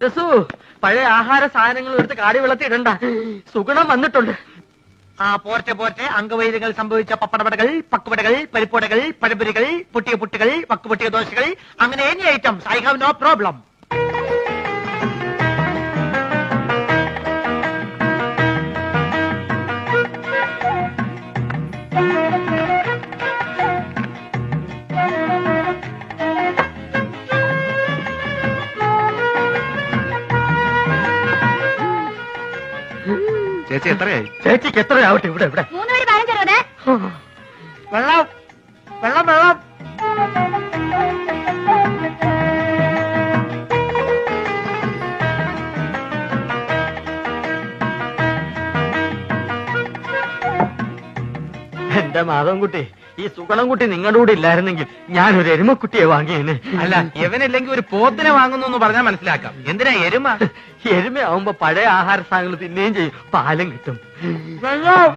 രസു പഴയ ആഹാര സാധനങ്ങൾ എടുത്ത് കാടി വെള്ളത്തിൽ ഇടണ്ട, സുഗുണം വന്നിട്ടുണ്ട്. ആ പോർച്ച അംഗവൈദ്യങ്ങൾ സംഭവിച്ച പപ്പടവടകൾ, പക്കുവടകൾ, പരിപ്പുവടകൾ, പഴപൊരികൾ, പൊട്ടിയ പുട്ടുകൾ, വക്കുപൊട്ടിയ ദോശകൾ, അങ്ങനെ any items. I have no problem. ചേച്ചി എത്രയായി? ചേച്ചിക്ക് എത്രയാവട്ടെ? ഇവിടെ ഇവിടെ 3 വെള്ളം വെള്ളം വെള്ളം. എന്റെ മാധവൻകുട്ടി, ഈ സുഗണൻകുട്ടി നിങ്ങളുടെ കൂടെ ഇല്ലായിരുന്നെങ്കിൽ ഞാനൊരു എരുമക്കുട്ടിയെ വാങ്ങിയേനെ. അല്ല, ഇവനില്ലെങ്കിൽ ഒരു പോത്തിനെ വാങ്ങുന്നു എന്ന് പറഞ്ഞാൽ മനസ്സിലാക്കാം. എന്തിനാ എരുമ? എരുമയാവുമ്പോ പഴയ ആഹാര സാധനങ്ങൾ തിന്നുകയും ചെയ്യും, പാലും കിട്ടും. വെള്ളം